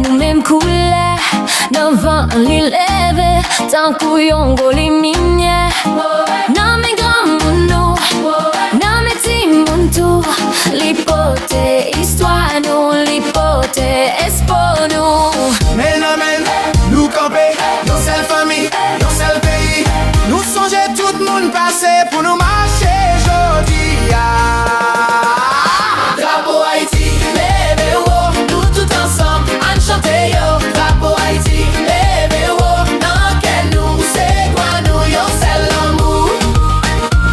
nous même couleur, dans vent li leve, tant couillon go li minière. Non mais grand mounou, non mais ti moun l'hypothèse histoire nous, l'hypothèse espoir nous. Men amen, nous camper, yon seule famille, yon seul pays. Nous songer tout le monde passé pour nous marcher jodi. Drapeau Haïti, levez haut, nous tout ensemble, en chanter yo. Drapeau Haïti, levez haut, dans quel nous, c'est quoi nous, yon seul l'amour,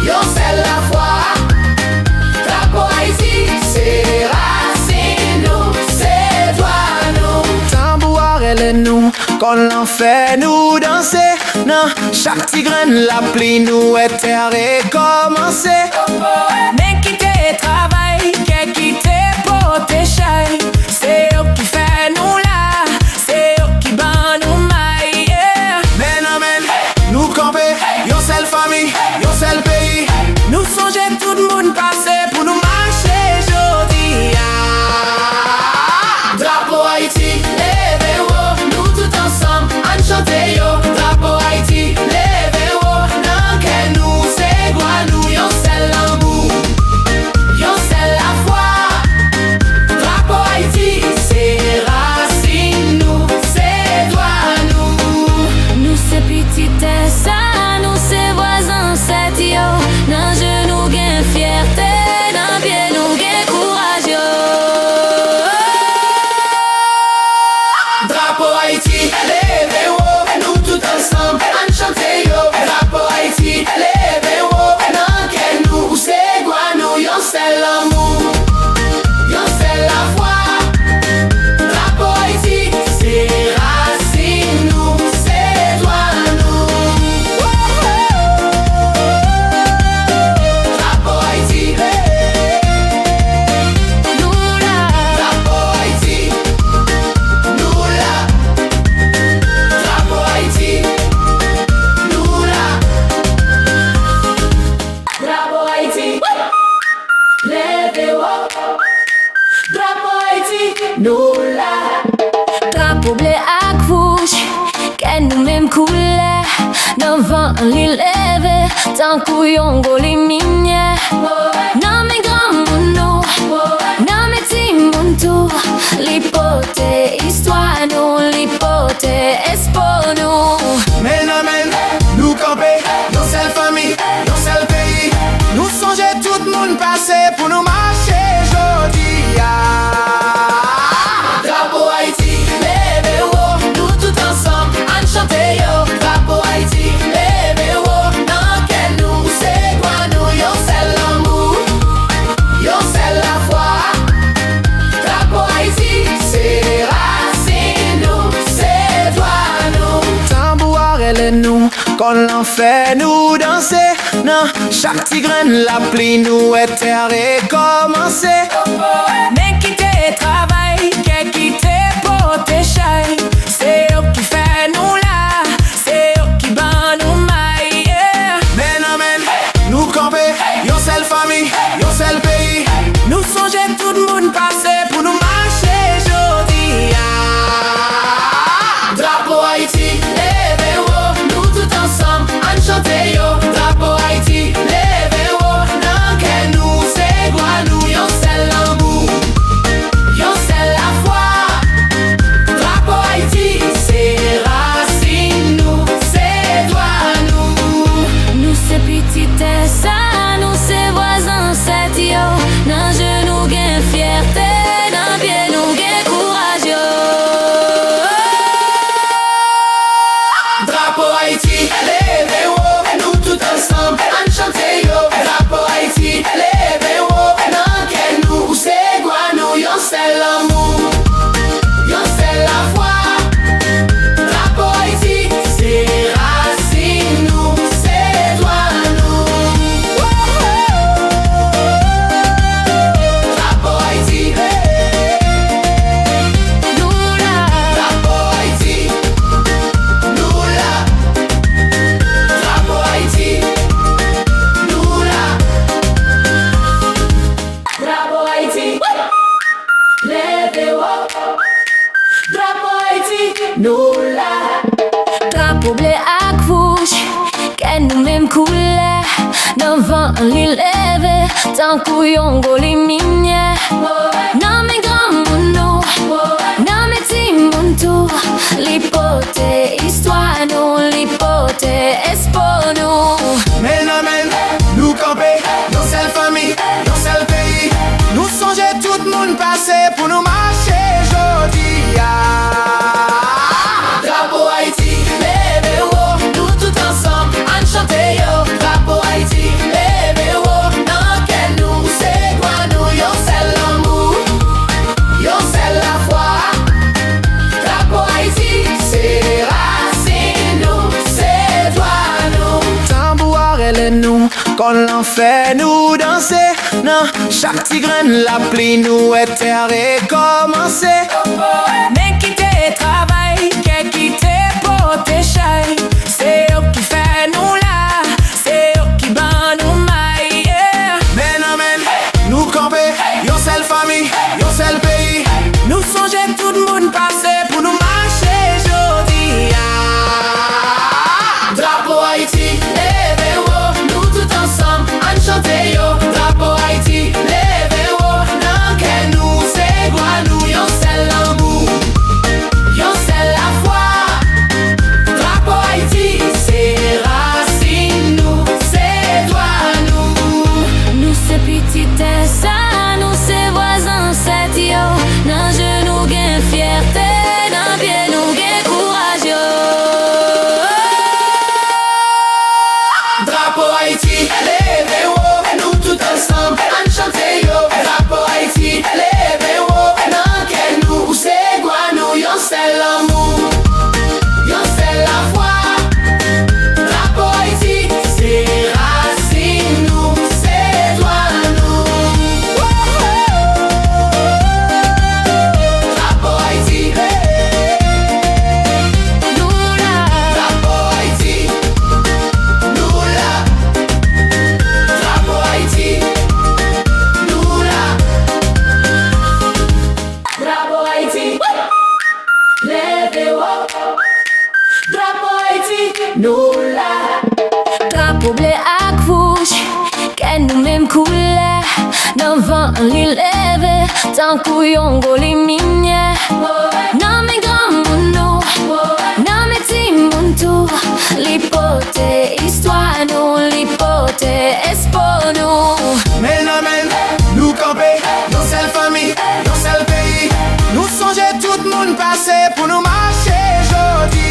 yon seul la foi. Drapeau Haïti, c'est racine nous, c'est toi nous. Tambour elle nous, qu'on l'en fait nous danser. Non, chaque petit grain la pluie nous est terre et commencer. Mais quitter travail, quitter pour tes chai. C'est eux qui fait nous là, c'est eux qui ban nous maille. Men amen, nous camper, yon seule famille, yon seul pays. Nous songer tout le monde passer pour nous marcher jodi. Drapeau Haïti, levez haut, nous tout ensemble, en chanter yo. Drapeau Haïti, levez haut, dans quel nous, c'est quoi nous, yon seul l'amour, yon seul la foi. Drapeau Haïti, c'est racine nous, c'est toi nous. Nous c'est petit ça, nous c'est voisins, c'est yo. Dans genou gain fierté, dans pied nous gain courage yo. Drapeau Haïti, levez haut, nous tout ensemble, en chanter yo. Drapeau Haïti, levez haut, dans quel nous, c'est quoi nous, yon seul l'amour, yon seul la foi. Drapeau Haïti, c'est racine nous, c'est toi nous. Drapeau Haïti, Nous là, Drapeau Haïti, nous là. Drapeau Haïti, nous là. Drapeau Haïti, levez haut. Drapeau Haïti, nous là. drapeau bleu ak rouge, qu'elle nous même couleur, dans vent li leve, tant couillon go li minière. Non mais grand mounou, non mais ti moun tout, l'hypothèse histoire nous, l'hypothèse espoir nous. Men amen, nous camper, yon seule famille, yon seul pays. Nous songer tout le monde passé pour nous marcher jodi. Drapeau Haïti, levez haut, nous tout ensemble, en chanter yo. Drapeau Haïti, levez haut, dans quel nous, c'est quoi nous, yon seul l'amour, yon seul la foi. Drapeau Haïti, c'est racine nous, c'est toi nous. Tambour elle nous, qu'on l'en fait nous danser. Non, chaque petit grain la pluie nous est terre et commencer. Mais quitter travail, quitter pour tes chai. C'est eux qui fait nous là, c'est eux qui ban nous maille. Men amen, nous camper, yon seule famille, yon seul pays. Nous songer tout le monde passer pour nous marcher jodi. Drapeau Haïti, levez haut, nous tout ensemble, en chanter yo. Drapeau Haïti, levez haut, dans quel nous, c'est quoi nous, yon seul l'amour, yon seul la foi. Drapeau Haïti, c'est racine nous, c'est toi nous. Nous c'est petit ça, nous c'est voisins, c'est yo. Dans genou gain fierté, dans pied nous gain courage yo. Drapeau Haïti, levez haut, nous tout ensemble, en chanter yo. Drapeau Haïti, levez haut, dans quel nous, c'est quoi nous, yon seul l'amour, yon seul la foi. Drapeau Haïti, c'est racine nous, c'est toi nous. Drapeau Haïti, Nous là, Drapeau Haïti, nous là. Drapeau bleu ak rouge, ken nou même couleur. Nan vent li leve, tan kou yon go li minye. Nan men gran moun nou, nan men ti moun tou. Li pote histoire nou, li pote espoir nou. Men amen, nous camper, yon seule famille, yon seul pays. Nous songer tout le monde passé pour nous marcher jodi. Drapeau Haïti, levez haut, nous tout ensemble, en chanter yo. Drapeau Haïti, levez haut, nan ken nous, c'est quoi nous, yon seul l'amour, yon seul la foi. Drapeau Haïti, c'est racine nous, c'est toi nous. Tambouar elle est nous, qu'on l'en fait nous danser. Non, chaque petit grain la pluie nous est terre et commencer. Men qui te travail, qui te pote chay. C'est eux qui fait nous là, c'est eux qui ban nous maille. Yeah. Men amen, nous camper, yon seule famille, yon seul pays. Nous songeons tout le monde passé pour nous marcher jodi. Drapeau Haïti, levez haut, nous tout ensemble, en chanter yo. Drapeau Haïti, levez haut, nan ken nous, c'est quoi nous, yon seul l'amour, yon seul la foi. Drapeau Haïti, c'est racine nous, c'est toi nous. Nous c'est petit ça, nous c'est voisins, c'est yo. Nan genou gen fierté, nan pied nous gen courage yo. Drapeau Haïti, levez haut, nous tout ensemble, en chanter yo. Drapeau Haïti, levez haut, nan ken nous, c'est quoi nous, yon seul l'amour, yon seul la foi. Drapeau Haïti, c'est racine nous, c'est toi nous. Drapeau Haïti, Nous là, Drapeau Haïti, nous là. Drapeau Haïti, nous là. Drapeau Haïti, levez haut. Drapeau Haïti, nous là. drapeau bleu ak rouge, ken nou même couleur. Nan vent li leve, tan kou yon go li minye. Nan men gran moun nou, nan men ti moun tou. Li pote histoire nou, li pote espoir nou. Men amen, nous camper, yon seule famille, yon seul pays. Nous songer tout le monde passé pour nous marcher jodi.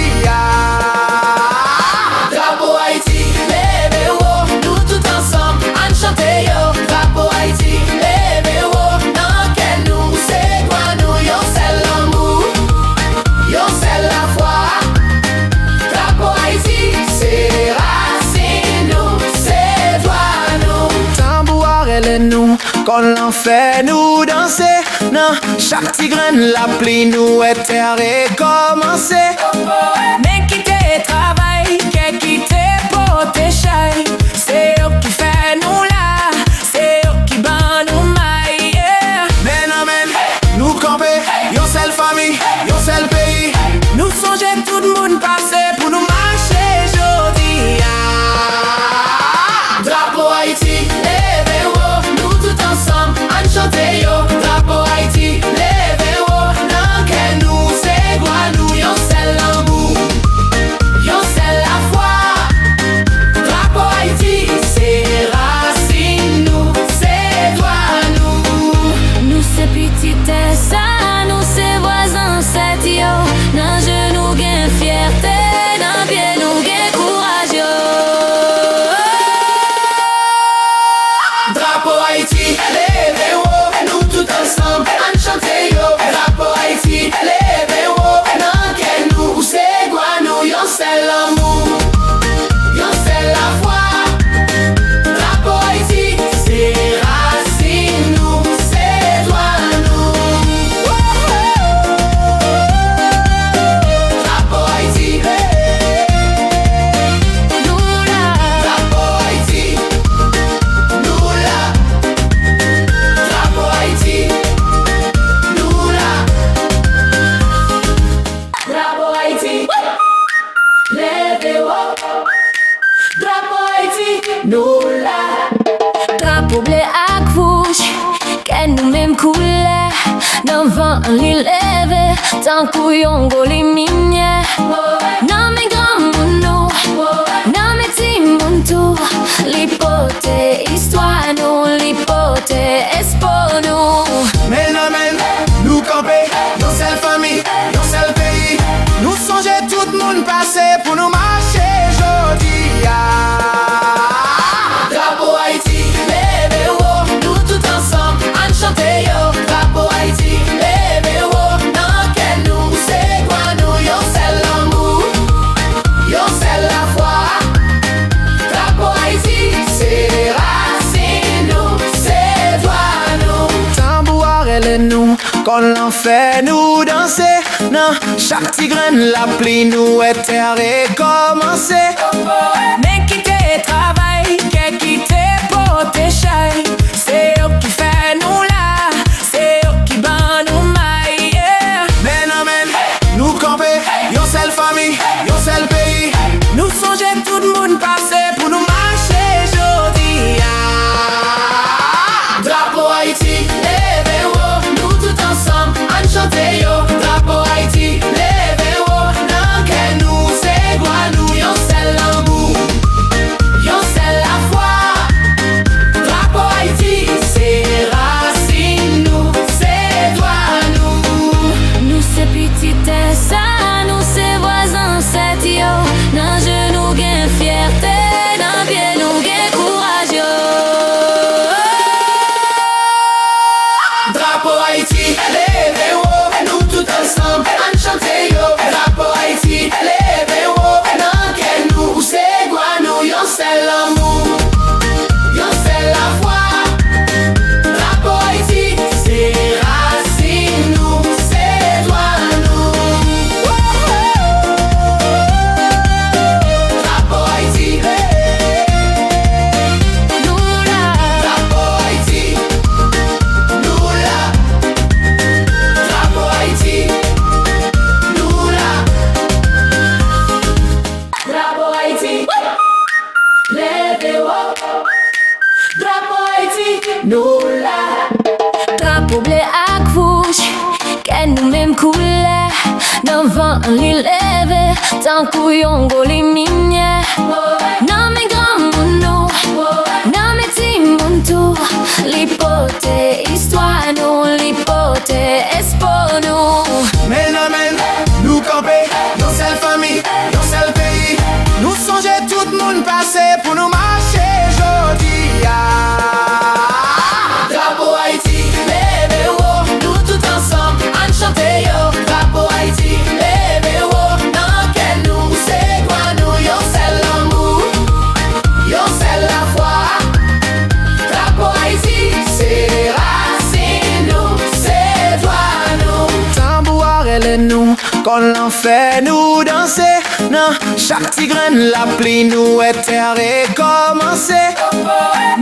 Drapeau Haïti, levez haut, nous tout ensemble, en chanter yo. Drapeau Haïti, levez haut, nan ken nous, c'est quoi nous, yon seul l'amour, yon seul la foi. Drapeau Haïti, c'est racine nous, c'est toi nous. Tambouar elle est nous, qu'on l'en fait nous danser. Non, chaque petit grain la pluie nous est terre et commencer. Men qui te travail, qui te pote chay. C'est eux qui fait nous là, c'est eux qui ban nous maille. Yeah. Men amen, nous camper, yon seule famille, yon seul pays. Nous songeons tout le monde passé pour nous marcher jodi. Drapeau Haïti, levez haut, nous tout ensemble, en chanter yo. Drapeau Haïti, levez haut, nan ken nous, c'est quoi nous, yon seul l'amour, leve wo. Drapeau Haïti, nous là. Drapeau bleu ak rouge, ken nou même couleur. Nan vent li leve, tan kou yongo li minye. Nan men gran moun nou, nan men ti moun tou. Li pote histoire nou, li pote espoir nou. Men, nous camper, yon seule famille, yon seul pays. Nous songer tout le monde passé pour nous marcher jodi. Drapeau Haïti, leve wo, nous tout ensemble, en chanter yo. Drapeau Haïti, leve wo, nan ken nou, c'est quoi nous, yon seul l'amour, yon seul la foi. Drapeau Haïti, c'est racine nous, c'est toi nous. Tambouar elle nous, qu'on l'en fait nous danser. Non, chaque petit grain la pluie nous est terre et commencer. Men ki te travay, ke ki te pote chay. Se yo ki fè nou la, se yo ki ban nou may, yeah. Men, nous camper, yon seule famille, yon seul pays. Nou sonje tout moun pase pou nou marche jodi. Drapeau Haïti, leve wo, nous tout ensemble, en chanter yo. Drapeau Haïti, leve wo, nan ken nou, c'est quoi nous, yon seul l'amour, yon seul la foi. Drapeau Haïti, c'est racine nous, c'est toi nous. Nous c'est petite ça, nous c'est voisins, c'est yo. Nan genou gen fierté, nan pied nou gen courage yo. Drapeau Haïti, leve wo, nous tout ensemble, en chanter yo. Drapeau Haïti, leve wo, nan ken nou, c'est quoi nous, yon seul l'amour, yon seul la foi. Drapeau Haïti, c'est racine nous, c'est toi nous. Drapeau Haïti, Nous là, Drapeau Haïti, nous là. Drapeau Haïti, nous là. Drapeau Haïti, leve wo. Drapeau Haïti, nous là. drapeau bleu ak rouge, ken nou même couleur. Nan vent li leve, tan kou yongo li minye. Nan men gran moun nou, nan men ti moun tou. Li pote histoire nou, li pote espoir nou. Men, nous camper, yon seule famille, yon seul pays. Nous songer tout le monde passé pour nous marcher jodi. Drapeau Haïti, leve wo, nous tout ensemble, en chanter yo. Drapeau Haïti, leve wo, nan ken nou, c'est quoi nous, yon seul l'amour, yon seul la foi. Drapeau Haïti, c'est racine nous, c'est toi nous. Tambouar elle nous, qu'on l'en fait nous danser. Non, chaque petit grain la pluie nous est terre et commencer.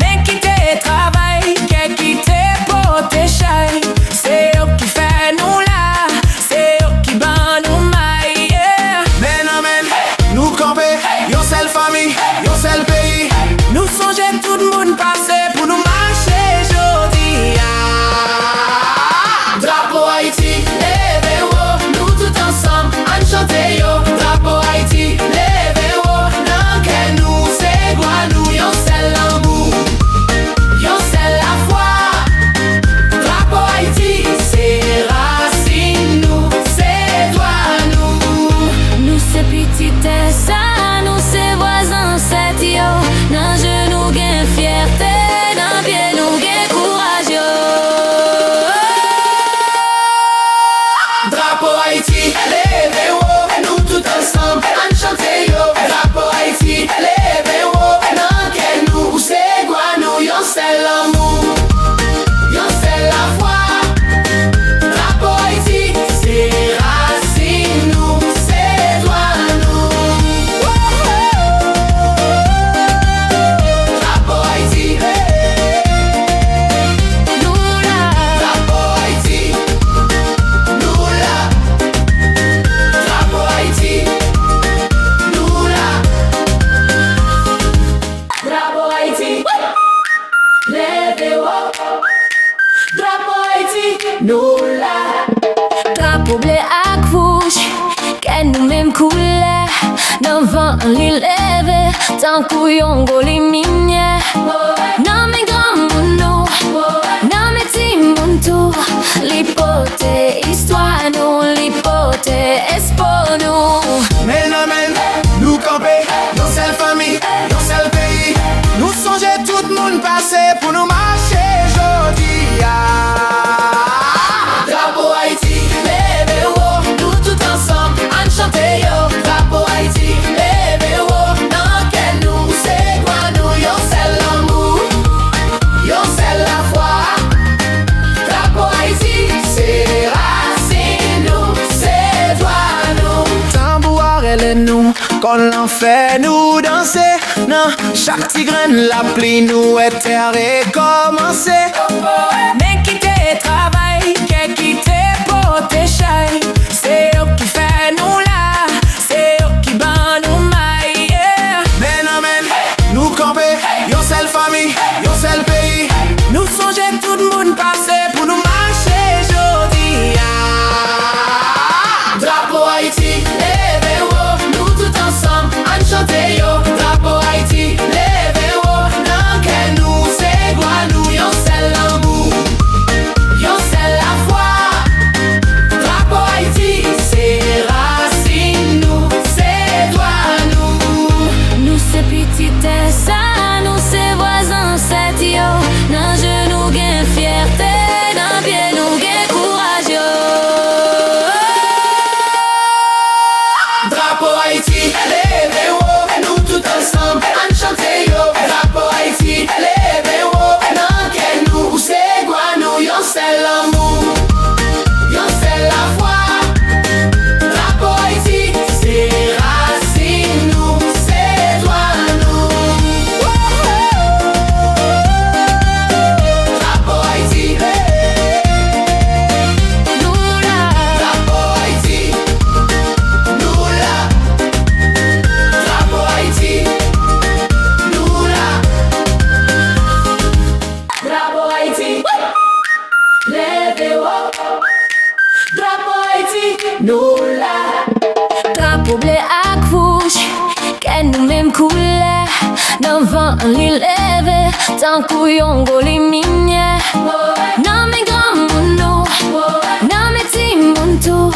Men ki te travay, ke ki te pote chay. Se yo ki fè nou la, se yo ki ban nou may, yeah. Men, nous camper, yon seule famille, yon seul pays. Nou sonje tout moun pase pou nou marche jodi. Drapeau Haïti, leve wo, nous tout ensemble, en chanter yo. Drapeau Haïti, leve wo, nan ken nou, c'est quoi nous, yon seul l'amour, li leve, tant kou yon go li minye. Nan men gran moun nou, nan men ti moun tou, li pote histwa nou, li pote espo nou. Men, nous camper, yon sel famille, yon sel pays. Nous songer tout moun passé pour nous marcher jodi. Drapeau Haïti, leve haut, nous tout ensemble, an chante yo. Drapeau Haïti, leve haut, nan ken nou, c'est quoi nous, yon sel l'amour, yon sel la foi. Drapeau Haïti, c'est racine nous, c'est toi nous. Tambouar elle est nous, qu'on l'en fait nous danser. Non, chaque tigraine la pli nous est terre et commencer. Men ki te travay, ke ki te pote chay. Se yo ki fè nou la, se yo ki ban nou may, yeah. Men, nous camper, yon sel famille, yon sel pays. Nou sonje tout moun pase pou nou marche jodi. Drapeau Haïti, leve haut, nous tout ensemble, an chante yo. Drapeau Haïti, leve haut, nan ken nou, c'est quoi nous, yon sel l'amour, yon sel la foi. Drapeau Haïti, c'est racine nous, c'est toi nous. Nous se petite ça, nous se voisins set yo. Nan genou gen fierté, nan pied nou gen courage yo. Drapeau Haïti, leve haut, nous tout ensemble, an chante yo. Drapeau Haïti, leve haut, nan ken nou, c'est quoi nous, yon sel l'amour, yon sel la foi. Drapeau Haïti, c'est racine nous, c'est toi nous. Drapeau Haïti, Nous là, Drapeau Haïti, nous là. Drapeau Haïti, nous là. Drapeau Haïti, levez haut. Drapeau Haïti, nous là. drapeau bleu ak fouch, ken nou même couleur. Nan vent li leve, tant kou yon go li minye. Nan men gran moun nou, nan men ti moun tou,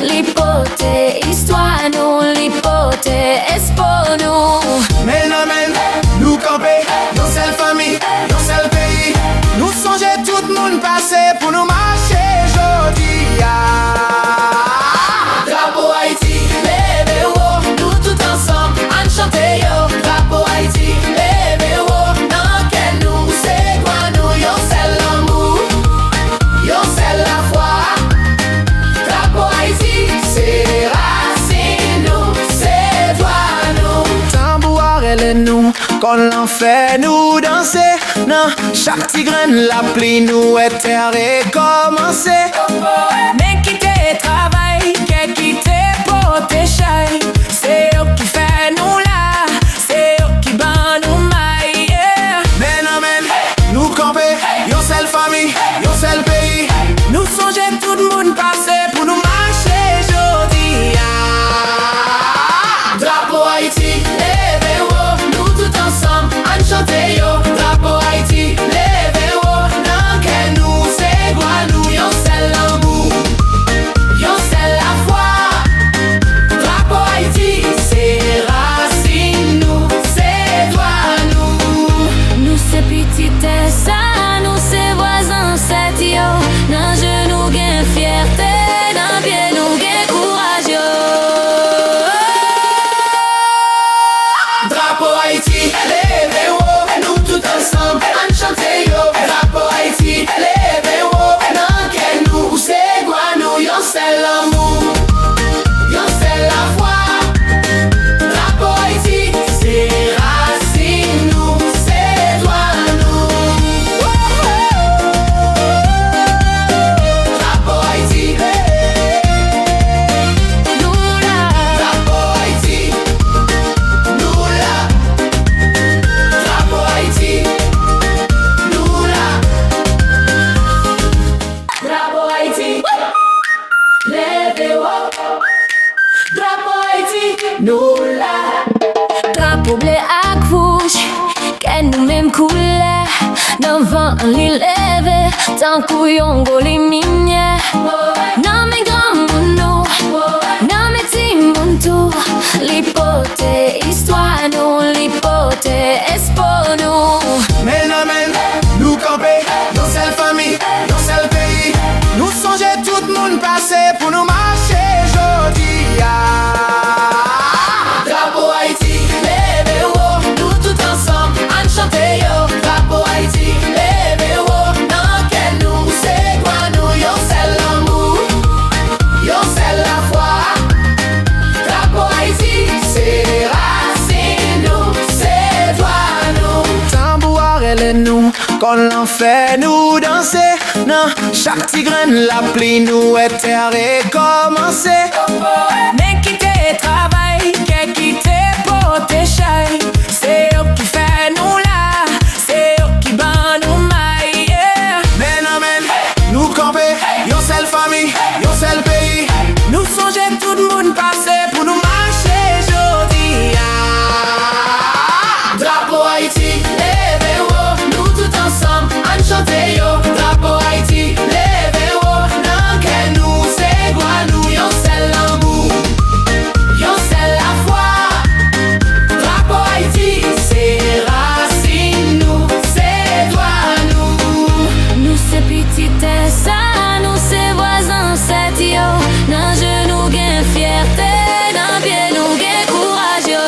li pote histwa nou, li pote espo nou. Men, nous camper, yon sel famille, yon sel pays. Nous songer tout moun passé pour nous marcher jodi. Drapeau Haïti, leve haut, nous tout ensemble, an chante yo. Drapeau Haïti, leve haut, nan ken nou, c'est quoi nous, yon sel l'amour, yon sel la foi. Drapeau Haïti, c'est racine nous, c'est toi nous. Tambouar elle est nous, qu'on l'en fait nous danser. Non, chaque tigraine la pli nous est terre et commencer. Men ki te travay, ke ki te pote chay. Se yo ki fè nou la, se yo ki ban nou may, yeah. Men, nous camper, yon sel famille, yon sel pays. Nou sonje tout moun pase pou nou marche jodi. Drapeau Haïti, leve haut, nous tout ensemble, an chante yo. Drapeau Haïti, leve haut, nan ken nou, c'est quoi nous, yon sel l'amour, yon sel la foi. Drapeau Haïti, c'est racine nous, c'est toi nous. Nous se petite ça, nous se voisins set yo. Nan genou gen fierté, nan pied nou gen courage yo. Drapeau Haïti, leve haut, nous tout ensemble, an chante yo. Drapeau Haïti, leve haut, nan ken nou, c'est quoi nous, yon sel l'amour, yon sel la foi. Drapeau Haïti, c'est racine nous, c'est toi nous. Drapeau Haïti, Nous là, Drapeau Haïti, nous là. Drapeau bleu ak rouge, ken nou même couleur. Nan vent li leve, tan kou yon go li minye. Nan men gran moun nou, nan men ti moun tou. Li pote histoire nou, li pote espoir nou. Men amen, nous camper, nos seule famille, nos seul pays. Nous songer tout moun passé pour nous marcher jodi. Drapeau Haïti, leve haut, nous tout ensemble, en chanter yo. Drapeau Haïti, leve haut, nan ken nou, c'est quoi nous, yon c'est l'amour, yon c'est la foi. Drapeau Haïti, c'est racine nous, c'est toi nous. Tambouar elle est nous, qu'on l'en fait nous danser. Non, chaque tigraine la pli nous est terre et commencer. Men ki te travay, ke ki te pote chay. Se yo ki fè nou la, se yo ki ban nou may, yeah. Men amen, nous camper, yon seule famille, yon seul pays. Nou sonje tout moun pase pou nou marche jodi. Drapeau Haïti, leve haut, nous tout ensemble, en chanter yo. Drapeau Haïti, leve haut, nan ken nou, c'est quoi nous, yon c'est l'amour, yon c'est la foi. Drapeau Haïti, c'est racine nous, c'est toi nous. Nous c'est petit ça, nous c'est voisins, c'est yo. Nan genou gen fierté, nan pied nou gen courage yo.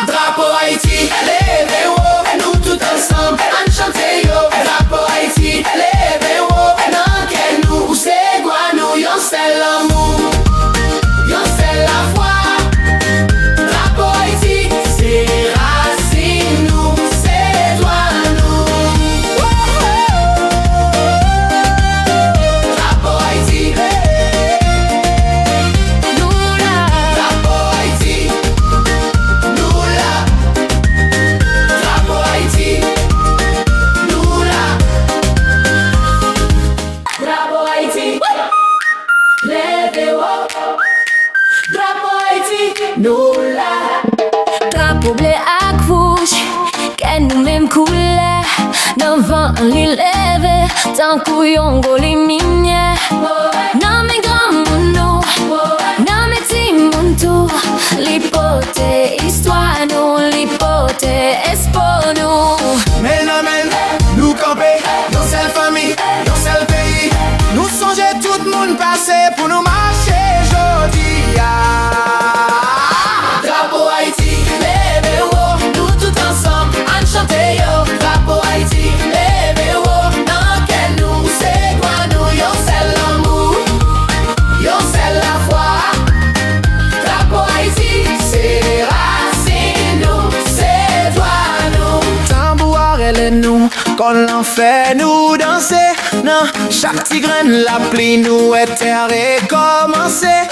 Drapeau Haïti, leve haut, nous tout ensemble, en chanter yo. Drapeau Haïti, leve haut, nan ken nou, c'est quoi nous, yon c'est l'amour, yon c'est la foi. Drapeau Haïti, c'est racine nous, c'est toi nous. Drapeau Haïti, Nous là, Drapeau Haïti, nous là. Drapeau Haïti, nous là. Drapeau Haïti, levez haut. Drapeau Haïti, nous là. drapeau bleu ak rouge, ken nou même couleur. Nan vent li leve, tan kou yon go li minye. Nan men gran moun nou, nan men ti moun tou. Li pote histoire nou, li pote espoir nou. Men amen, nous camper, yon seule famille, yon seul pays. Nous songer tout moun passé pour nous marcher jodi. Drapeau Haïti, leve haut, nous tout ensemble, en chanter yo. Drapeau Haïti, leve haut, nan ken nou, c'est quoi nous, yon c'est l'amour, yon c'est la foi. Drapeau Haïti, c'est racine nous, c'est toi nous. Tambouar elle est nous, qu'on l'en fait nous danser. Non, chaque tigraine la pli nous est terre et commencer.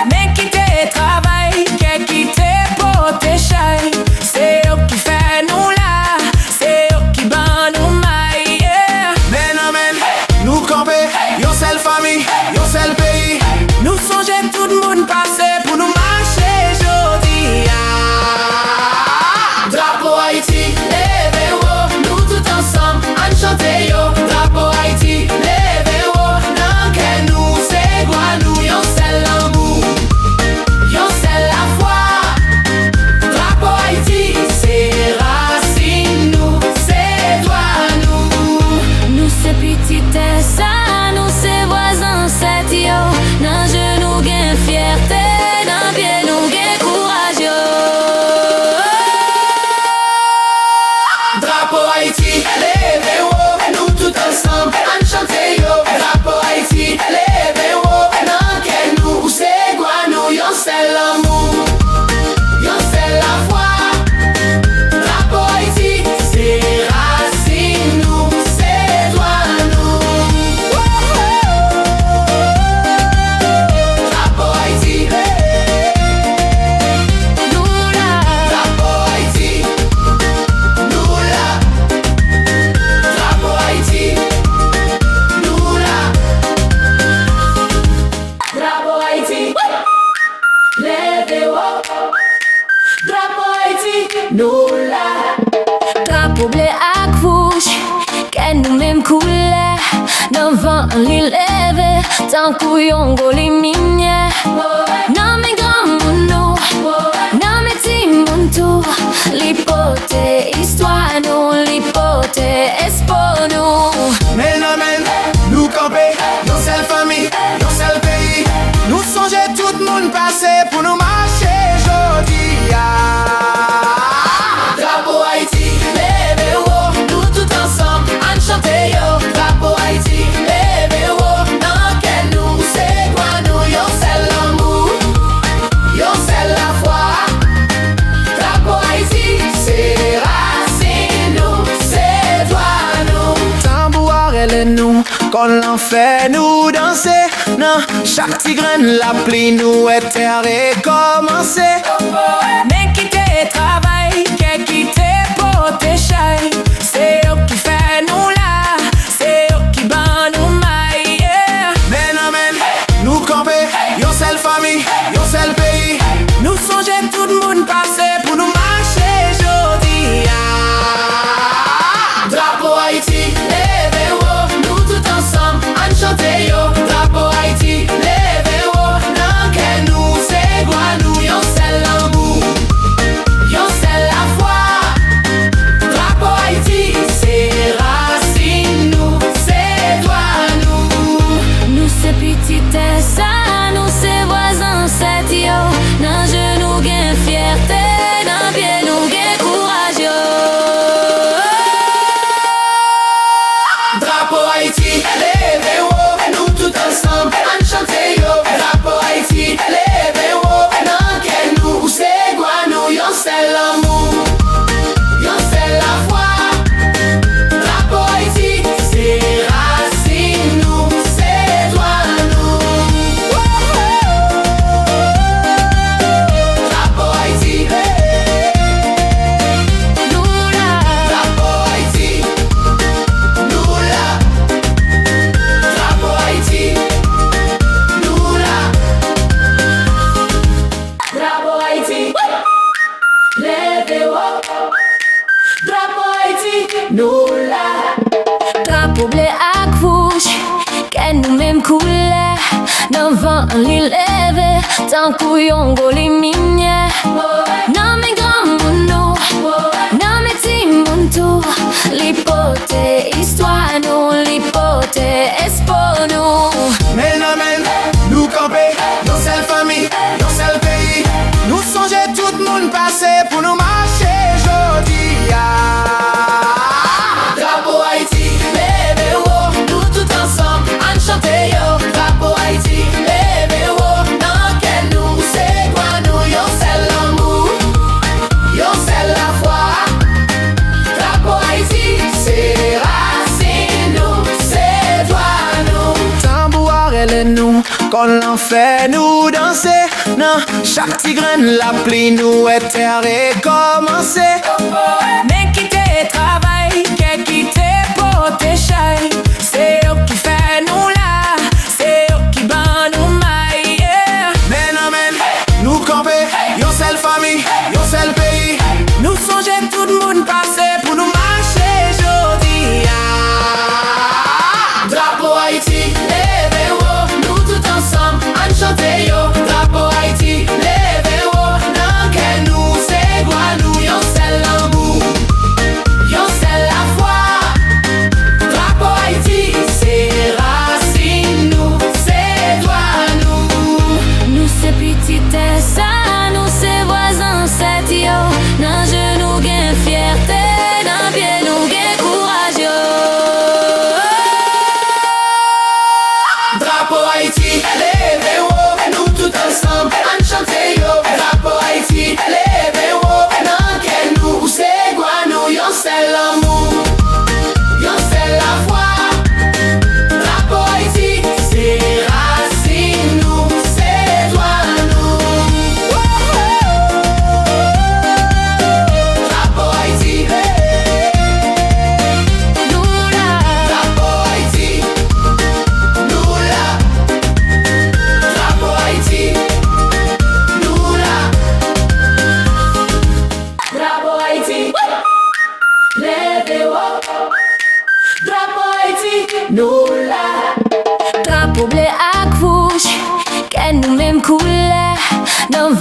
Men ki te travay, ke ki te pote chay. Se yo ki fè nou la, se yo ki ban nou may, yeah. Men amen, nous camper, yon seule famille, yon seul pays. Nou sonje tout moun pase pou nou marche jodi. Drapeau Haïti, leve haut, nous tout ensemble, en chanter yo. Drapeau Haïti, leve haut, nan ken nou, c'est quoi nous, yon c'est l'amour, nous là. Drapeau bleu ak rouge, ken nou même couleur. Nan vent li leve, tan kou yon go li minye. Nan men gran moun nou, nan men ti moun tou. Li pote histoire nou, li pote espoir nou. Men amen, nous camper, yon seule famille, yon seul pays. Nous songer tout moun passé pour nous marcher jodi. Drapeau Haïti, levez haut, nous tout ensemble, en chanter yo. Drapeau Haïti, levez haut, dans quel nous, c'est quoi nous, yon seul l'amour, yon seul la foi. Drapeau Haïti, c'est racine nous, c'est toi nous. Tambour elle nous, qu'on l'en fait nous danser. Non, chaque tigre la pluie nous est terre et commencer. Men ki te travay, ke ki te pote chay. Se yo ki fè nou la, se yo ki ban nou may, yeah. Men amen, nous camper, yon seule famille, yon seul pays. Nou sonje tout moun pase pou nou marcher jodi. Drapeau Haïti, levez haut, nous tout ensemble, en chanter yo. Drapeau Haïti, levez haut, dans quel nous, c'est quoi nous, yon seul l'amour, yon seul la foi. Drapeau Haïti, c'est racine nous, c'est toi nous. Nous c'est petite ça, nous c'est voisins, c'est yo. Nan genou gen fierté, nan pied nou gen courage yo. Drapeau Haïti, levez haut, nous tout ensemble, en chanter yo. Drapeau Haïti, levez haut, dans quel nous, c'est quoi nous, yon seul l'amour, yon seul la foi. Drapeau Haïti, c'est racine nous, c'est toi nous. Drapeau Haïti, Nous là, Drapeau Haïti, nous là. Drapeau Haïti, nous là. Drapeau Haïti, levez haut. Drapeau Haïti, nous là. drapeau bleu ak rouge, ken nou même couleur. Nan vent li leve, tan kou yon go li minye. Nan men gran moun nou, nan men ti moun tou. Li pote histoire nou, li pote espoir nou. Men amen, nous camper, yon seule famille, yon seul pays. Nous songer tout moun passé pour nous marcher jodi. Drapeau Haïti, levez haut, nous tout ensemble, en chanter yo. Drapeau Haïti, levez haut, dans quel nous, c'est quoi nous, yon seul l'amour, yon seul la foi. Drapeau Haïti, c'est racine nous, c'est toi nous. Tambour elle nous, qu'on l'en fait nous danser. Non, chaque tigre la pluie nous est terre et commencer. Men ki te travay, ke ki te pote chay. Se yo ki fè nou la, se yo ki ban nou may, yeah. Men amen, nous camper, yon seule famille, yon seul pays. Nou sonje tout moun pase pou nou marcher jodi. Drapeau Haïti, levez haut, nous tout ensemble, en chanter yo. Drapeau Haïti, levez haut, dans quel nous, c'est quoi nous, yon seul l'amour, yon seul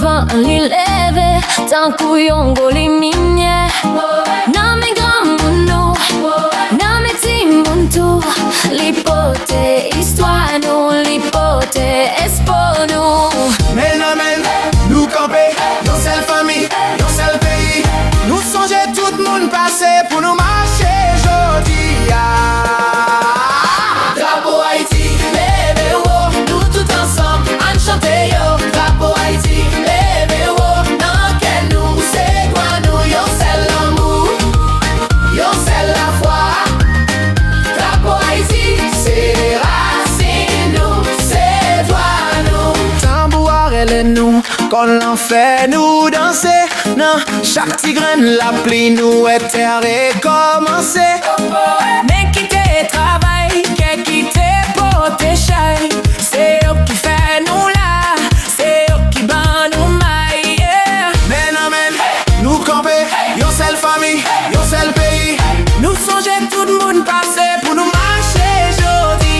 van li leve, tan kou yon go li minye. Nan mi gran moun nou, nan mi ti moun tou, li pote histwa nou, li pote espo nou. Men amen, nous camper, yon seul famille, yon seul pays. Nous songer tout moun passé pour nous marcher jodi. Drapeau Haïti, levez haut, nous tout ensemble, en chanter yo. Drapeau Haïti, levez haut, nan ken nous, c'est quoi nous, yon seul l'amour, yon seul la foi. Drapeau Haïti, c'est racine nous, c'est toi nous. Tambouar elle nous, qu'on l'en fait nous danser. Non, chaque petit grain la pluie nous est terre et commencer. Men ki te travay, ke ki te pote chay. Se yo ki fè nou la, se yo ki ban nou may, yeah. Men amen, nous camper, yon seul famille, yon seul pays. Nou sonje tout moun pase pou nou marche jodi.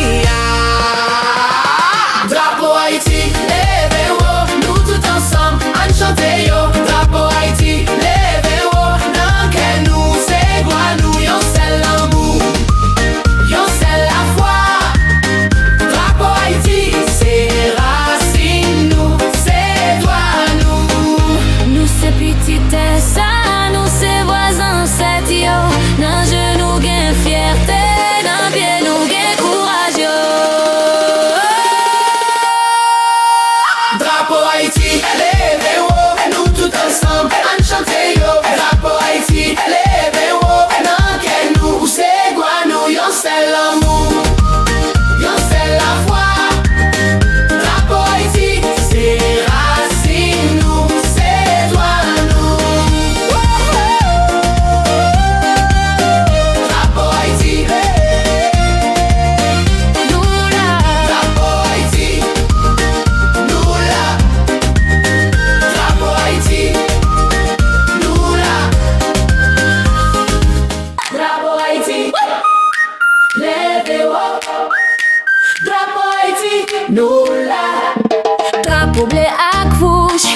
Drapeau Haïti, levez haut, nous tout ensemble, en chanter yo. Drapeau Haïti, levez haut, nan ken nous, c'est quoi nous, yon seul l'amour, yon seul la foi. Drapeau Haïti, c'est racine nous, c'est toi nous. Nous se petite ça, nous se voisins set yo. Nan genou gen fierté, nan pied nou gen courage yo. Drapeau Haïti, levez haut, nous tout ensemble, en chanter yo. Drapeau Haïti, levez haut, nan ken nous, c'est quoi nous, yon seul l'amour, yon seul la foi. Drapeau Haïti, c'est racine nous, c'est toi nous. Drapeau Haïti, Nous là, Drapeau Haïti, nous là. Drapeau Haïti, nous là. Drapeau Haïti, levez haut. Drapeau Haïti, nous là. drapeau bleu ak rouge,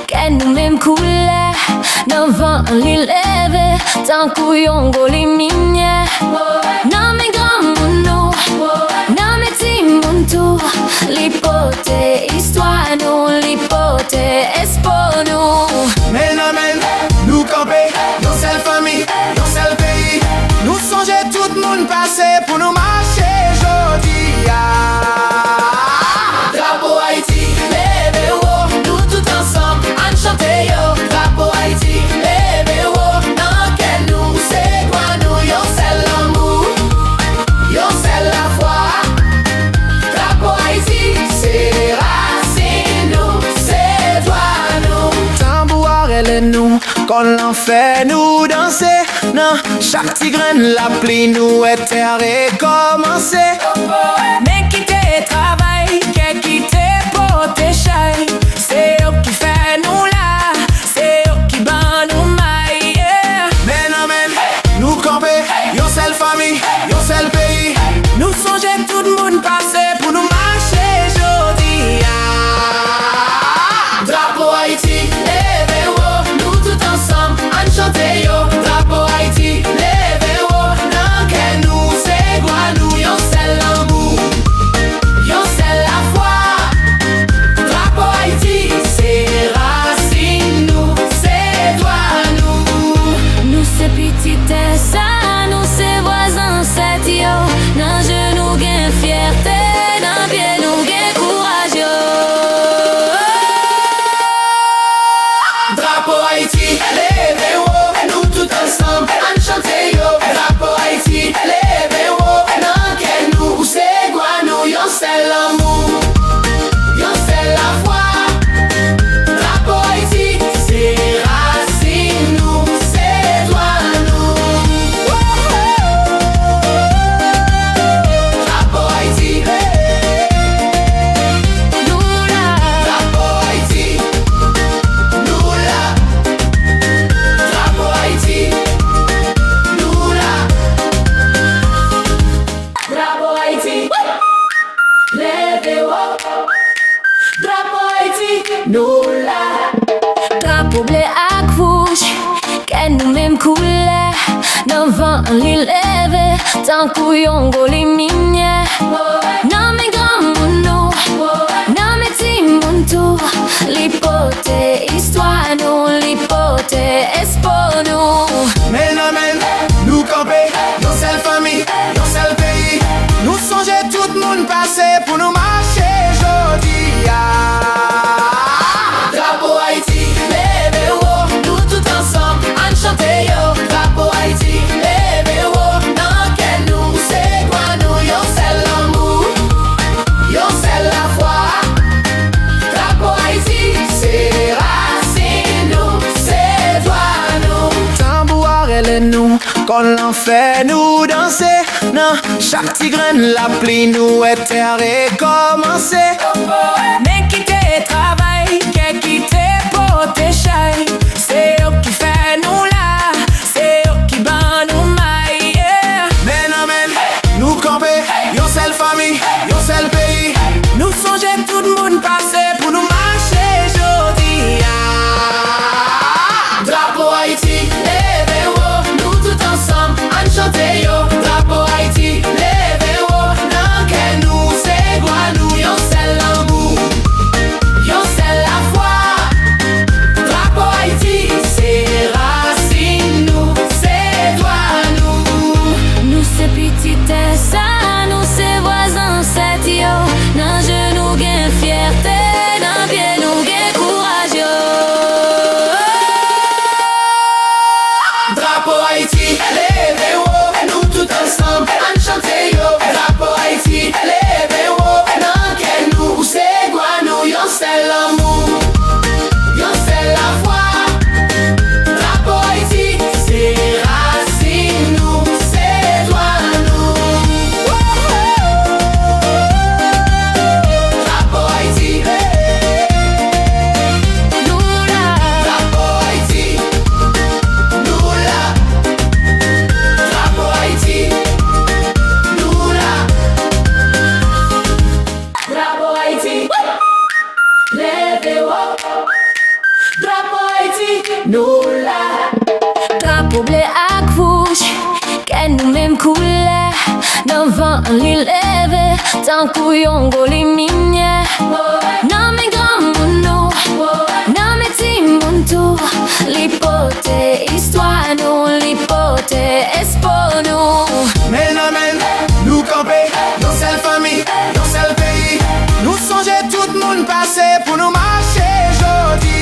ken nou même couleur. Nan van li leve, tan kou yon go li minye. Nan mi gran moun nou, nan mi ti moun tou, li pote histwa nou, li pote espo nou. Men amen, nous camper, yon seul famille, yon seul pays. Nous songer tout moun passé pour nous marcher jodi. Drapeau Haïti, levez haut, nous tout ensemble, en chanter yo. Drapeau Haïti, levez haut, nan ken nous, c'est quoi nous, yon seul l'amour, yon seul la foi. Drapeau Haïti, c'est racine nous, c'est toi nous. Tambouar elle nous, qu'on l'en fait nous danser. Non, chaque petit grain la pluie nous est terre et commencer. Men ki te travay, ke ki te pote chay. Se yo ki fè nou la, se yo ki ban nou may, yeah. Men amen, nous camper, yon seul famille, yon seul pays. Nou sonje tout moun pase pou nou marche jodi. Drapeau Haïti, levez haut, nous tout ensemble, en chanter yo. Drapeau Haïti, levez haut, nan ken nous, c'est quoi nous, yon seul l'amour, yon seul la foi. Drapeau Haïti, c'est racine nous, c'est toi nous. Nous se petite ça, nous se voisins set yo. Nan genou gen fierté, nan pied nou gen courage yo. Drapeau Haïti, levez haut, nous tout ensemble, en chanter yo. Drapeau Haïti, levez haut, nan ken nous, c'est quoi nous, yon seul l'amour, yon seul la foi. Drapeau Haïti, c'est racine nous, c'est toi nous. Drapeau Haïti, Nous là, Drapeau Haïti, nous là. Drapeau Haïti, nous là. Drapeau Haïti, levez Drapeau bleu ak rouge, ken nou même couleur. Nan vent li leve, tan kou yon go li minye. Nan men gran moun nou, nan men ti moun tou. Li pote histoire nou, li pote espoir nou. Men amen, nous camper, yon seul famille, yon seul pays. Nous songer tout moun passé pour nous marcher jodi. Drapeau Haïti, leve haut, nous tout ensemble, en chanter yo. Drapeau Haïti, leve haut, nan ken nou, c'est quoi nous, yon seul l'amour, yon seul la foi. Drapeau Haïti, c'est racine nous, c'est toi nous. Tambouar elle nous, qu'on l'en fait nous danser. Nan chaque petit grain la pluie nous est terre et commencer. Men ki te travay, ke ki te pote chay. Se yo ki fè nou la, se yo ki ban nou may. Men amen, nous camper, yon seul famille, yon seul pays. Nou sonje tout moun pase pou nou marche jodi. Drapeau Haïti, leve haut, nous tout ensemble, en chanter yo. Drapeau Haïti, leve haut, nan ken nou, c'est quoi nous, yon seul l'amour, yon seul la foi. Drapeau Haïti, c'est racine nous, c'est toi nous. Nous se petite ça, nous se voisins set yo. Nan genou gen fierté, nan pied nou gen courage yo. Drapeau Haïti, leve haut, nous tout ensemble, en chanter yo. Drapeau Haïti, leve haut, nan ken nou, c'est quoi nous, yon seul l'amour, yon seul la foi. Drapeau Haïti, c'est racine nous, c'est toi nous. Drapeau Haïti, Nous là, Drapeau Haïti, nous là. Drapeau Haïti, nous là. Drapeau Haïti, levez haut. Drapeau Haïti, nous là. drapeau bleu ak rouge, ken nou même couleur. Nan vent li leve, tan kou yon go li minye. Nan men gran moun nou, nan men ti moun tou. Li pote histoire nou, li pote espoir nou. Men amen, nous camper, yon seul famille, yon seul pays. Nous songer tout moun passé pour nous marcher jodi.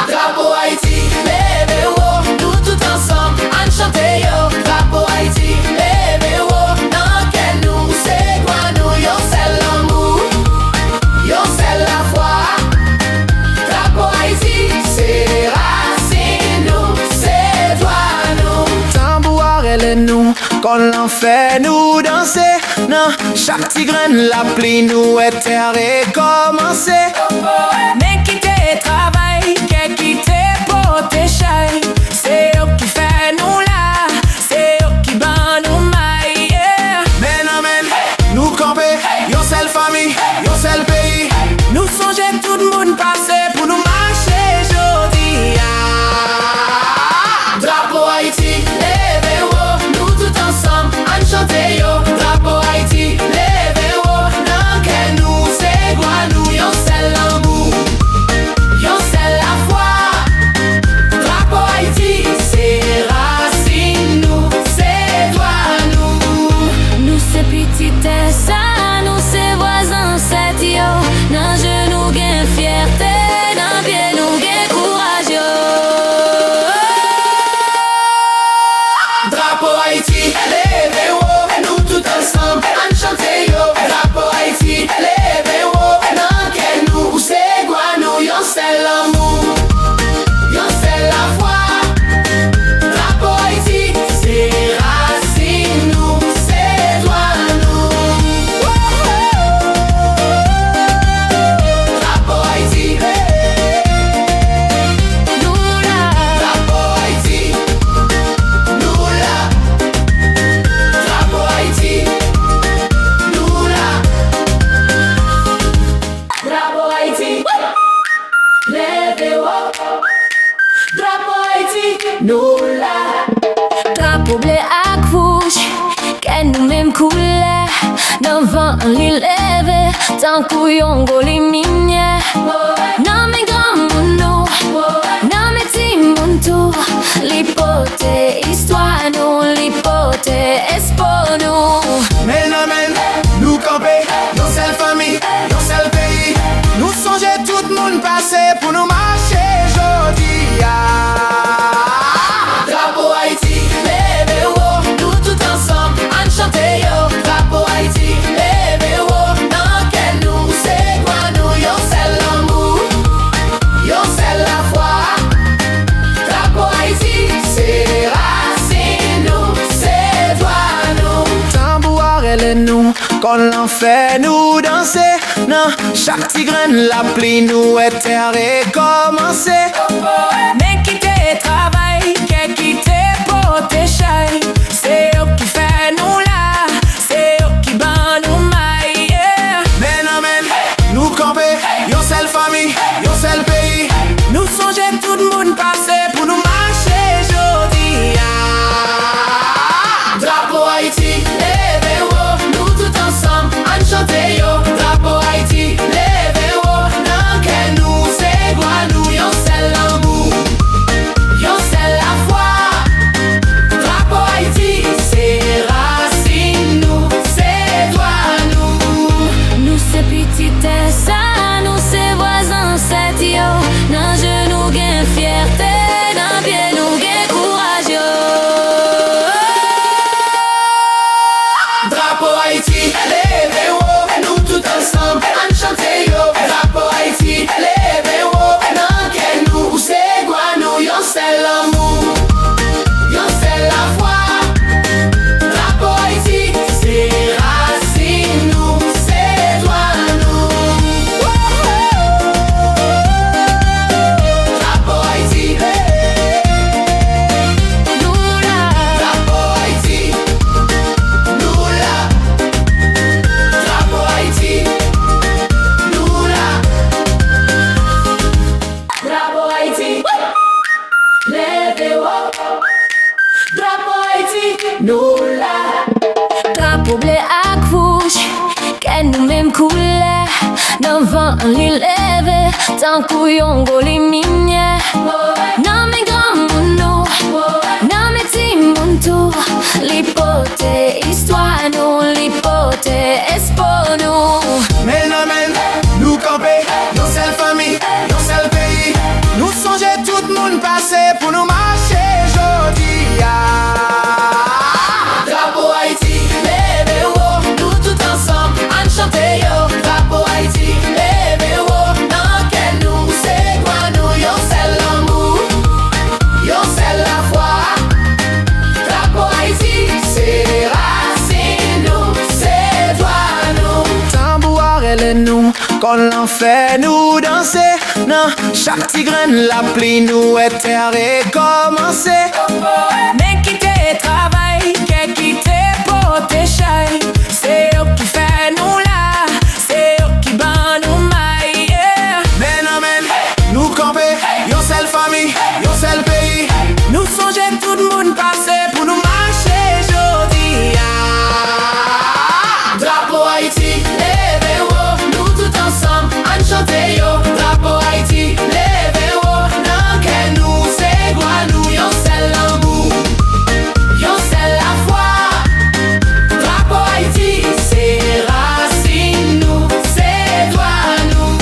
Drapeau Haïti, leve haut, nous tout ensemble, en chanter yo. Drapeau Haïti, leve haut, nan ken nou, c'est quoi nous, yon seul l'amour, yon seul la foi. Drapeau Haïti, c'est racine nous, c'est toi nous. Tambouar elle nous, qu'on l'en fait nous danser. Nan chaque petit grain la pluie nous est terre et commencer. Men ki te travay, ke ki te pote chay. Se yo ki fè nou la, se yo ki ban nou may. Men amen, nous camper, yon seul famille, yon seul pays. Nou sonje tout moun pase pou nou marche jodi. Drapeau Haïti, leve haut, nous tout ensemble, en chanter yo. Drapeau Haïti, leve haut, nan ken nou, c'est quoi nous, yon seul l'amour, yon seul la foi. Drapeau Haïti, c'est racine nous, c'est toi nous. Nous se petite ça, nous se voisins set yo. Nan genou gen fierté, nous là. Drapeau bleu ak rouge, ken nou même couleur. Nan vent li leve, tan kou yon go li minye. Nan men gran moun nou, nan men ti moun tou. Li pote histoire nou, li pote espoir nou. Men amen, nous camper, yon seule famille, yon seul pays. Nous songer tout le monde passé pour nous marcher jodi. Drapeau Haïti, levez haut, nous tout ensemble, en chanter yo. Drapeau Haïti, levez haut, dans quel nous, c'est quoi nous, yon seul l'amour, yon seul la foi. Drapeau Haïti, c'est les racines nous, c'est toi nous. Tambour elle est nous, qu'on l'en fait nous danser. Non, chaque petit grain la pluie nous est terre et commencer. Men ki te travay, ke ki te pote chay. Se yo ki fè nou la, se yo ki ban nou may, yeah. Men amen, nous camper, yon seule famille, yon seul pays. Nou sonje tout moun pase pou nou marche jodi. Drapeau Haïti, levez haut, nous tout ensemble, en chanter yo. Drapeau Haïti, levez haut, dans quel nous, c'est quoi nous, yon seul l'amour, yon seul la foi. Drapeau Haïti, c'est racine nous, c'est toi nous. Nous c'est petite ça, nous c'est voisins, c'est yo. Nan genou gen fierté, nan pied nous gen courage yo. Drapeau Haïti, levez haut, nous tout ensemble, en chanter yo. Drapeau Haïti, levez haut, dans quel nous, c'est quoi nous, yon seul l'amour, yon seul la foi. Drapeau Haïti, c'est racine nous, c'est toi nous. Drapeau Haïti, Nous là, Drapeau Haïti, nous là. Drapeau Haïti, nous là. Drapeau Haïti, levez haut. Drapeau Haïti, nous là. drapeau bleu ak rouge, ken nou même couleur. Nan vent li leve, tan kou yon go li minye. Nan men gran moun nou, nan men ti moun tou. Li pote histoire nou, li pote espoir nou. Men amen, nous camper, yon seule famille, yon seul pays. Nous songer tout le monde passé pour nous marcher jodi. Drapeau Haïti, levez haut, nous tout ensemble, en chanter yo. Drapeau Haïti, levez haut, dans quel nous, c'est quoi nous, yon seul l'amour, yon seul la foi. Drapeau Haïti, c'est les racines nous, c'est toi nous. Tambour elle est nous, qu'on l'en fait nous danser. Non, chaque petit grain la pluie nous est terre et commencer. Men ki te travay, ke ki te pote chay. Se yo ki fè nou la, se yo ki ban nou may, yeah. Men amen, nous camper, yon seule famille, yon seul pays. Nou sonje tout moun pase pou nou marche jodi. Drapeau Haïti, levez haut, nous tout ensemble, en chanter yo. Drapeau Haïti, levez haut, dans quel nous, c'est quoi nous, yon seul l'amour, yon seul la foi. Drapeau Haïti, c'est racine nous, c'est toi nous.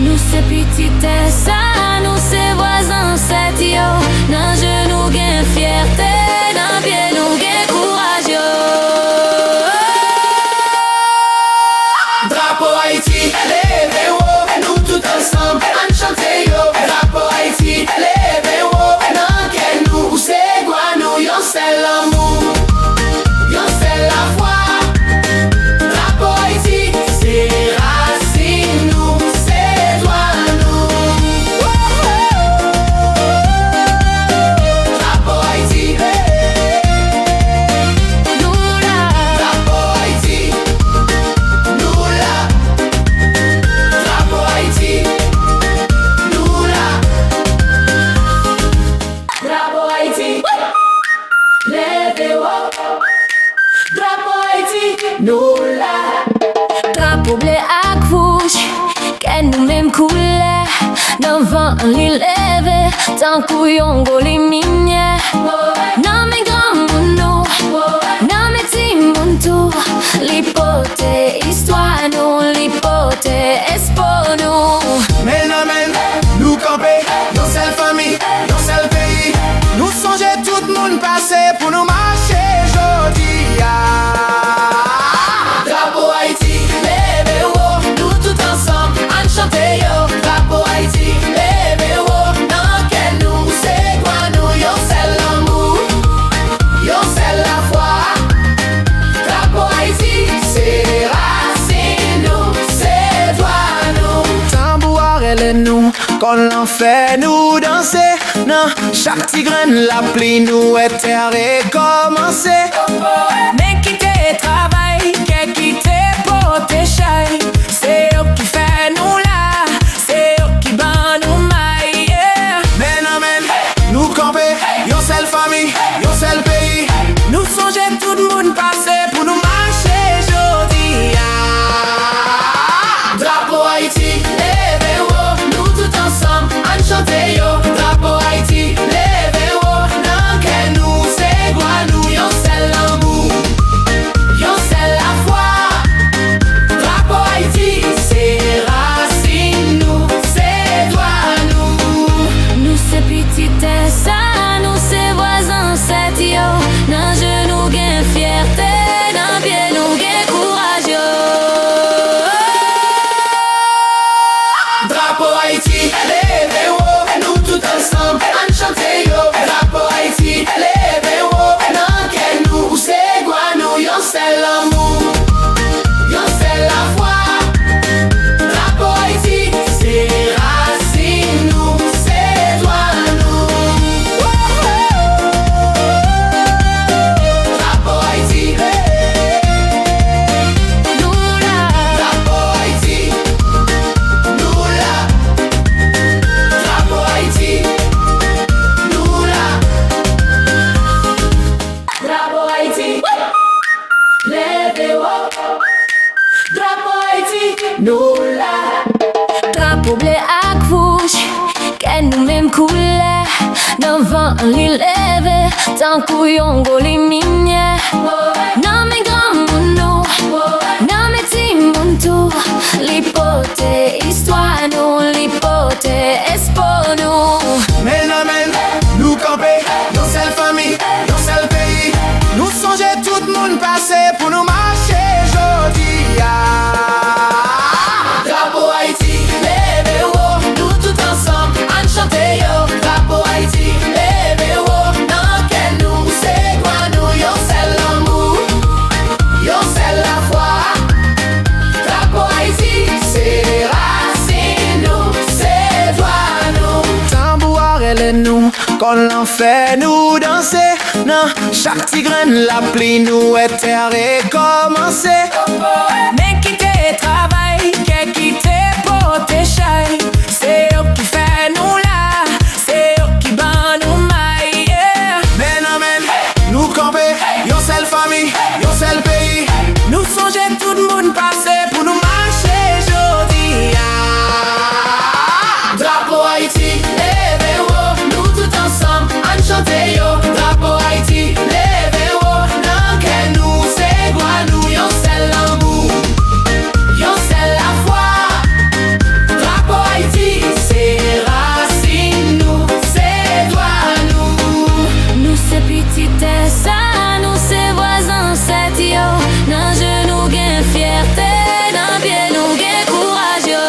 Nous c'est petite ça, nous c'est voisins, c'est yo. Nan genou gen fierté, nan pied nous gen courage yo. Drapeau Haïti, levez haut, nous tout ensemble, en chanter yo. Drapeau Haïti, levez haut, dans quel nous, c'est quoi nous, yon seul l'amour, yon seul la foi. Drapeau Haïti, c'est racine nous, c'est toi nous. nan van li leve, tan kou yon go li minye. Nan men gran moun nou, nan men ti moun tou, li pote histwa nou, li pote espo nou. Men amen, nou kampe, yon sel fami, yon sel peyi. Nou sonje tout moun pase pou nou marche jodi ya. Drapeau Haïti, leve haut, nous tout ensemble, an chante yo. Drapeau Haïti, leve haut, nan ken nou, se kwa nou, yon sel l'amour, yon sel la foi. Drapeau Haïti, se racine nou, se doit nou. Tambouar elle nous, kon l'en fait nous danser. Nan chaque ti graine la pli nou e terre commencé. Men ki te travay, ke ki te pote chay. Se yo ki fe nou la, se yo ki ban nou may. Men amen, nou kampe, yon sel fami, yon sel peyi. Nou sonje tout moun pase pou nou marche jodi ya. Drapeau Haïti, leve haut, nou tout ensemble, an chante yo. Drapeau Haïti, leve haut, nan ken nou, se kwa nou, yon sel l'amour, yon sel la foi. Drapeau Haïti, se racine nou, se doit nou. Nou se pitite sa, nou se voisin set yo. Nan genou gen fierté, nan pied nou gen courage yo. Drapeau Haïti, leve haut, nous tout ensemble, an chante yo. Drapeau Haïti, leve haut, nan ken nou, se kwa nou, yon sel l'amour, yon sel la foi. Drapeau Haïti, se racine nou, se doit nou. Drapeau Haïti, Nou la, Drapeau Haïti, nous là. Drapeau Haïti, nous là. Drapeau Haïti, levez haut. Drapeau Haïti, nous là. drapeau bleu ak rouge, ken nou même couleur. Nan van li leve, tan kou yon go li minye. Nan men gran moun nou, nan men ti moun tou, li pote histwa nou, li pote espo nou. Men amen, nous campe, yon sel fami, yon sel peyi. Nou sonje tout moun pase pou nou marche jodi ya. Drapeau Haïti, leve haut, nous tout ensemble, an chante yo. Drapeau Haïti, leve haut, nan ken nou, se kwa nou, yon sel l'amour, yon sel la foi. Drapeau Haïti, se racine nou, se doit nou. Tambouar elle nous, kon l'en fait nous danser. Nan chaque ti graine la pli nou e terre commencé. Men ki te travay, ke ki te pote chay. Se yo ki fe nou la, se yo ki ban nou may. Men amen, nou kampe, yon sel fami, yon sel peyi. Nou sonje tout moun pase pou nou marche jodi ya. Drapeau Haïti, leve haut, nous tout ensemble, an chante yo. Drapeau Haïti, leve haut, nan ken nou, se kwa nou, yon sel l'amour, yon sel la foi. Drapeau Haïti, se racine nou, se doit nou. Nou se pitite sa, nou se voisin set yo. Nan genou gen fierté, nan pied nou gen courage yo.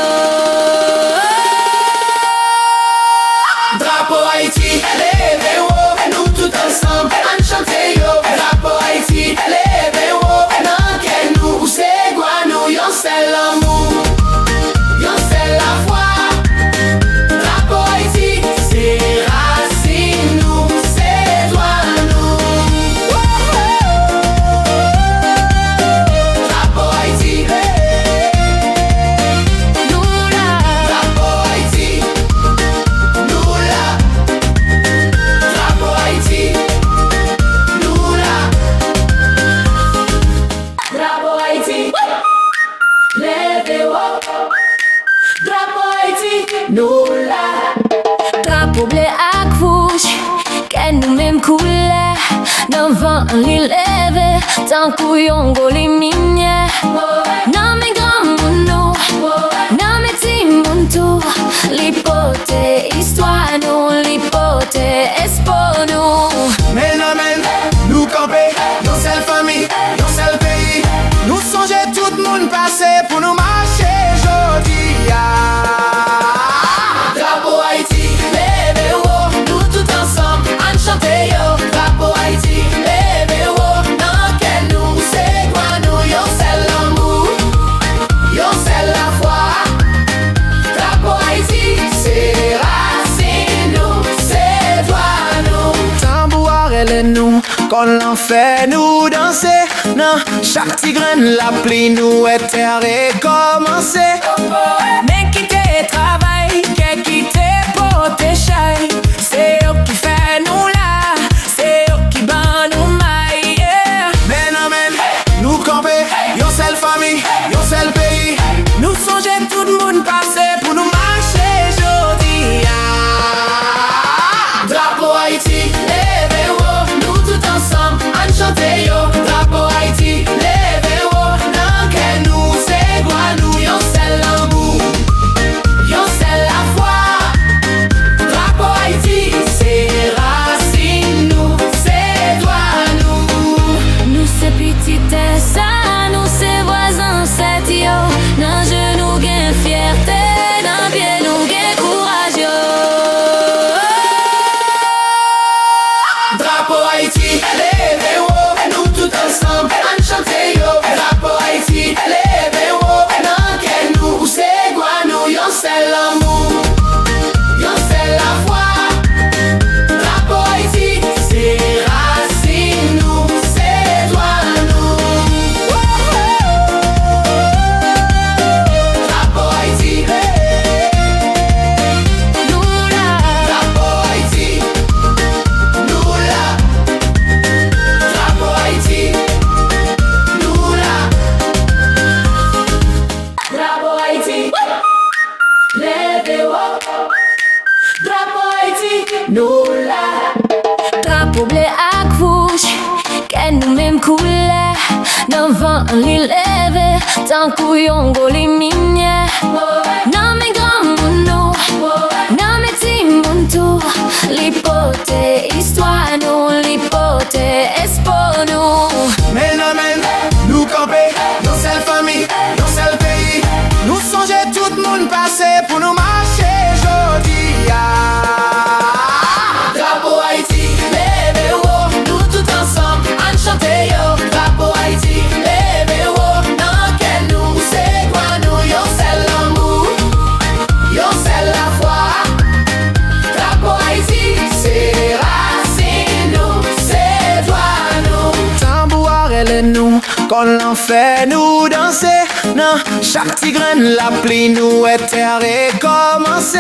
Drapeau Haïti, leve haut, nous tout ensemble, an chante yo. Drapeau Haïti, leve haut, nan ken nou, se kwa nou, yon sel l'amour, yon sel la foi. Drapeau Haïti, se racine nou, se doit nou. Drapeau Haïti, Nou la, Drapeau Haïti, nous là. Drapeau bleu ak rouge, ken nou même couleur. Nan vent li leve, tan kou yon go li minye. Nan men gran moun nou, nan men ti moun tou. Li pote histoire nou, li pote espoir nou. Men amen, nou kampe, yon sel fami, yon sel peyi. Nou sonje tout moun pase pou nou marche jodi ya. Drapeau Haïti, leve ou, nou tout ensemble, an chante yo. Drapeau Haïti, leve ou, nan ken nou, se kwa nou, yon sel l'amour, yon sel la foi. Drapeau Haïti, se racine nou, se doit nou. Tambouar elle nous, kon l'en fait nous danser. Nan, chaque tigren la pli nou et terre commencé. Men ki te travay, ke ki te pote chay. Se yo ki fe nou la, se yo ki ban nou may. Men amen, nou kampe, yon sel fami, yon sel peyi. Nou sonje tout moun pase pou nou marche jodi ya. Drapeau Haïti, leve ou, nou tout ensemble, an chante yo. Drapeau Haïti, leve ou, nan ken nou, se gwa nou, yon sel l'amour, yon sel la foi. Drapeau Haïti, se racine nou, se doit nou. Nou se petite sa, nou se voisin set yo. Nan genou gen fierté, nan pied nou gen courage yo. Drapeau Haïti, leve ou, nou tout ensemble, an chante yo. Drapeau Haïti, leve ou, nan ken nou, se gwa nou, yon sel l'amour, yon sel la foi. Drapeau Haïti, se racine nou, se doit nou. Drapeau Haïti, Nou la, Drapeau Haïti, nou la. Drapeau Haïti, nou la. Drapeau Haïti, leve ou. Drapeau Haïti, nou la. drapeau bleu ak rouge, ken nou même couleur. Nan vent li leve, tan kou yon go li minye. Nan men gran moun nou, nan men ti moun tou. Li pote histoire nou, li pote espoir nou. Men amen, nou kampe, yon sel fami, yon sel peyi. Nou sonje tout moun pase pou nou marche jodi ya. Drapeau Haïti, leve ou, nou tout ensemble, an chante yo. Drapeau Haïti, leve ou, nan ken nou, se kwa nou, yon sel l'amour, yon sel la foi. Drapeau Haïti, se racine nou, se doit nou. Tambouar elle nous, kon l'en fait nous danser. Nan, chaque tigren la pli nou et terre commencé.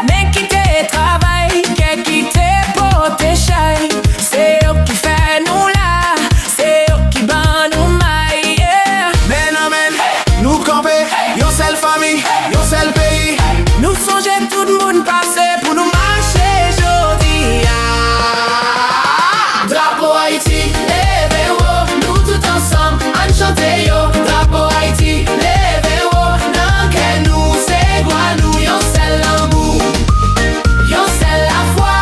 Men ki te travay, ke ki te pote chay. Se yo ki fe nou la, se yo ki ban nou may. Men amen, nou kampe, yon sel fami, yon sel peyi. Nou sonje tout moun pase pou nou marche jodi ya. Drapeau Haïti, leve ou, nou tout ensemble, an chante yo. Drapeau Haïti, leve ou, nan ken nou, se gwa nou, yon sel l'amour, yon sel la foi.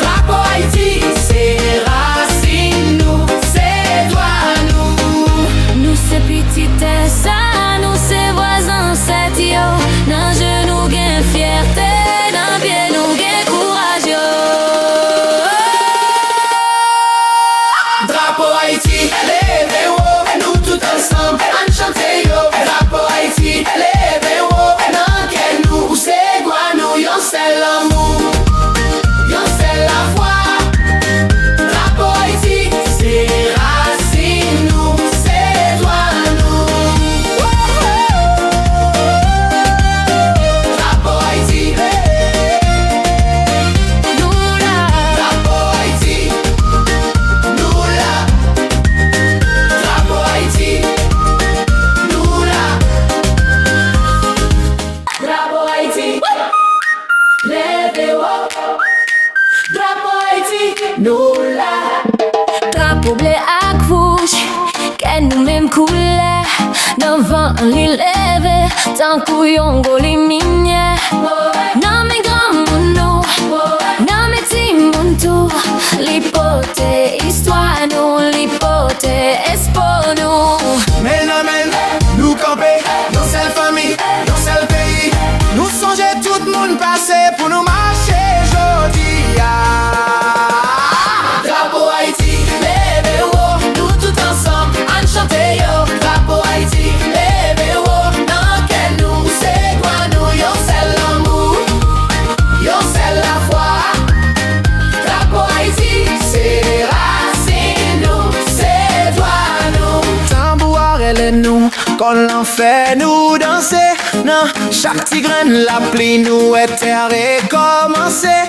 Drapeau Haïti, se racine nou, se doit nou. Nou se petite sa, nou se voisin set yo. Nan genou gen fierté, nan pied nou gen courage yo. Drapeau Haïti, leve ou, nou tout ensemble, an chante yo. Drapeau Haïti, leve ou, nan ken nou, se gwa nou, yon sel l'amour, yon sel la foi. Drapeau Haïti, se racine nou, se doit nou. Drapeau Haïti, Nou la, Drapeau Haïti, nou la. Drapeau Haïti, nou la. Drapeau Haïti, leve nous là. Drapeau bleu ak rouge, ken nou même couleur. Nan vent li leve, tan kou yon go li minye. Nan men gran moun nou, nan men ti moun tou. Li pote histoire nou, li pote espoir nou. Men amen, nous camper, nos seule famille, nos seul pays. Nous songer tout moun passé pour nous marcher jodi. Drapeau Haïti, leve haut, nous tout ensemble, en chanter yo. Drapeau Haïti, leve haut, nan ken nou, c'est quoi nous, yon c'est l'amour, yon c'est la foi. Drapeau Haïti, c'est racine nous, c'est toi nous. Tambouar elle est nous, qu'on l'en fait nous danser. Non, chaque petit grain la pluie nous est terre et commencer.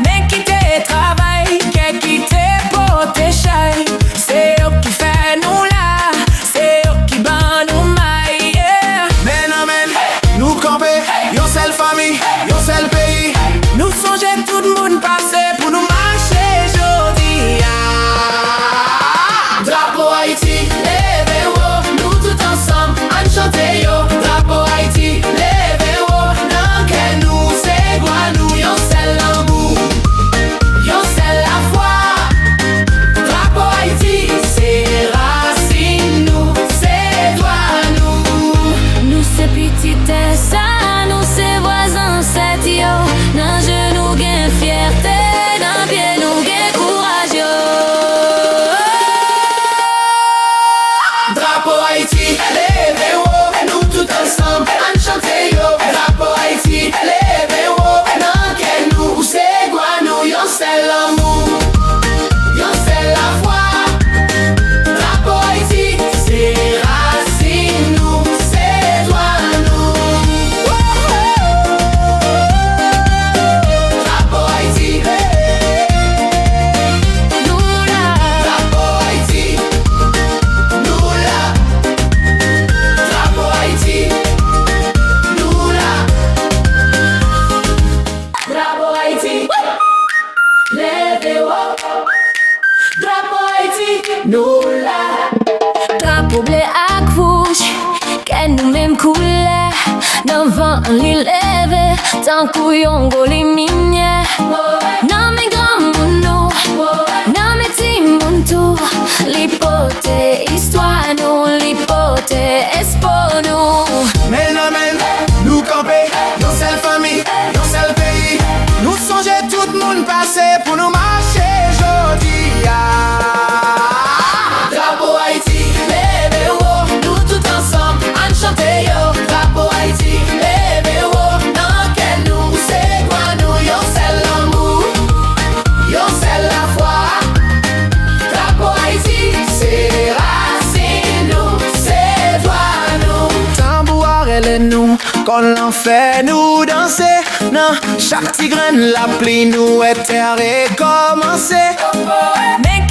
Men ki te travay, ke ki te pote chay. Se yo ki fè nou la, se yo ki ban nou may, yeah. Men amen, nous camper, yon seule famille, yon seul pays. Nou sonje tout moun pase pou nou marche jodi. Drapeau Haïti, leve haut, nous tout ensemble, en chanter yo. Drapeau Haïti, leve haut, nan ken nou, c'est quoi nous, yon c'est l'amour, yon c'est la foi. Drapeau Haïti, c'est racine nous, c'est toi nous. Nous c'est petite ça, nous c'est voisins, c'est yo. Nan genou gen fierté, nan pied nou gen courage yo. Drapeau Haïti, leve haut, nous tout ensemble, en chanter yo. Drapeau Haïti, leve haut, nan ken nou, c'est quoi nous, yon c'est l'amour, yon c'est la foi. Drapeau Haïti, c'est racine nous, c'est toi nous. Drapeau Haïti, Nous là, Drapeau Haïti, nous là. Drapeau Haïti, nous là. Drapeau Haïti, levez haut. Drapeau Haïti, nous là. drapeau bleu ak rouge, ken nou même couleur. Nan vent li leve, tan kou yon go li minye. Nan men gran moun nou, nan men ti moun tou. Li pote histoire nou, li pote espoir nou. Men amen, nous camper, nos seule famille, nos seul pays. Nous songer tout moun passé pour nous marcher jodi. Drapeau Haïti, leve haut, nous tout ensemble, en chanter yo. Drapeau Haïti, leve haut, nan ken nou, c'est quoi nous, yon c'est l'amour, yon c'est la foi. Drapeau Haïti, c'est racine nous, c'est toi nous. Tambouar elle est nous, qu'on l'en fait nous danser. Non, chaque petit grain la pluie nous est terre et commencer. Men